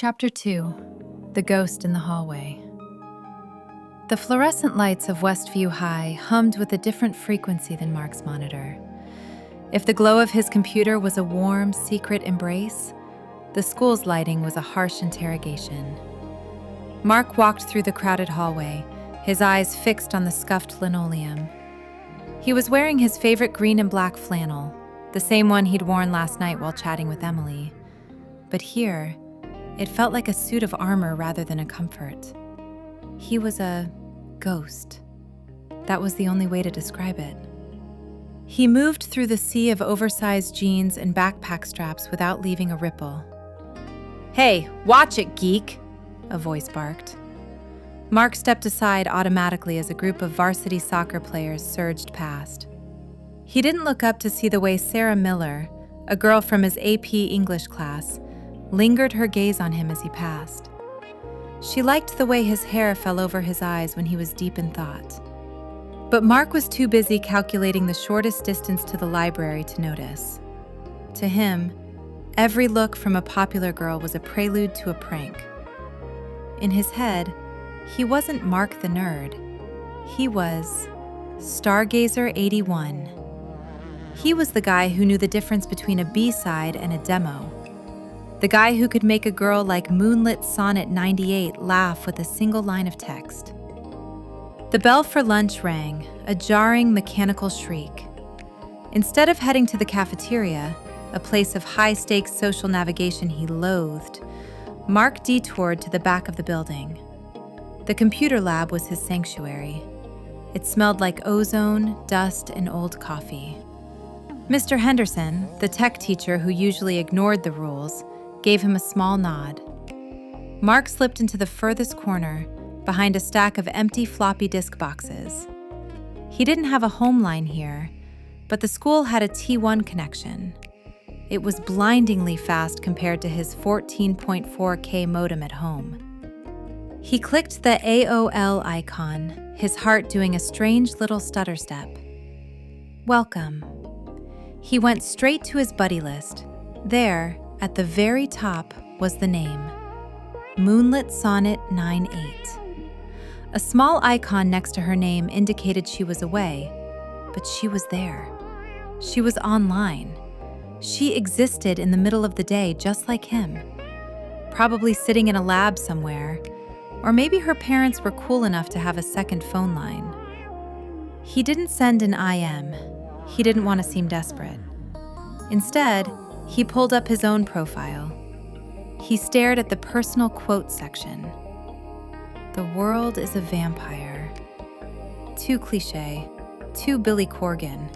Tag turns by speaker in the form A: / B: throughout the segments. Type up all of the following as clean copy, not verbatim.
A: Chapter 2. The Ghost in the Hallway. The fluorescent lights of Westview High hummed with a different frequency than Mark's monitor. If the glow of his computer was a warm, secret embrace, the school's lighting was a harsh interrogation. Mark walked through the crowded hallway, his eyes fixed on the scuffed linoleum. He was wearing his favorite green and black flannel, the same one he'd worn last night while chatting with Emily. But here, it felt like a suit of armor rather than a comfort. He was a ghost. That was the only way to describe it. He moved through the sea of oversized jeans and backpack straps without leaving a ripple. "Hey, watch it, geek!" a voice barked. Mark stepped aside automatically as a group of varsity soccer players surged past. He didn't look up to see the way Sarah Miller, a girl from his AP English class, lingered her gaze on him as he passed. She liked the way his hair fell over his eyes when he was deep in thought. But Mark was too busy calculating the shortest distance to the library to notice. To him, every look from a popular girl was a prelude to a prank. In his head, he wasn't Mark the nerd. He was Stargazer 81. He was the guy who knew the difference between a B-side and a demo. The guy who could make a girl like Moonlit Sonnet 98 laugh with a single line of text. The bell for lunch rang, a jarring, mechanical shriek. Instead of heading to the cafeteria, a place of high-stakes social navigation he loathed, Mark detoured to the back of the building. The computer lab was his sanctuary. It smelled like ozone, dust, and old coffee. Mr. Henderson, the tech teacher who usually ignored the rules, gave him a small nod. Mark slipped into the furthest corner, behind a stack of empty floppy disk boxes. He didn't have a home line here, but the school had a T1 connection. It was blindingly fast compared to his 14.4K modem at home. He clicked the AOL icon, his heart doing a strange little stutter step. Welcome. He went straight to his buddy list. There, at the very top, was the name, Moonlit Sonnet 98. A small icon next to her name indicated she was away, but she was there. She was online. She existed in the middle of the day just like him, probably sitting in a lab somewhere, or maybe her parents were cool enough to have a second phone line. He didn't send an IM. He didn't want to seem desperate. Instead, he pulled up his own profile. He stared at the personal quotes section. The world is a vampire. Too cliché, too Billy Corgan.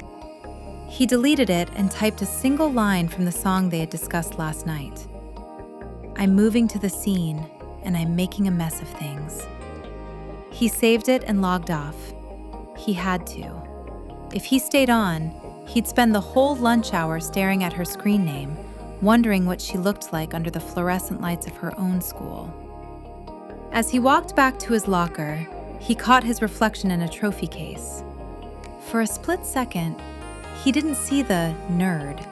A: He deleted it and typed a single line from the song they had discussed last night. I'm moving to the scene, and I'm making a mess of things. He saved it and logged off. He had to. If he stayed on, he'd spend the whole lunch hour staring at her screen name, wondering what she looked like under the fluorescent lights of her own school. As he walked back to his locker, he caught his reflection in a trophy case. For a split second, he didn't see the nerd.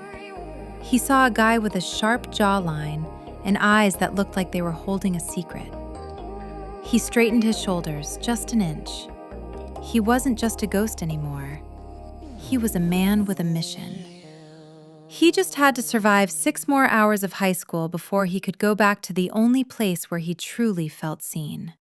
A: He saw a guy with a sharp jawline and eyes that looked like they were holding a secret. He straightened his shoulders just an inch. He wasn't just a ghost anymore. He was a man with a mission. He just had to survive 6 more hours of high school before he could go back to the only place where he truly felt seen.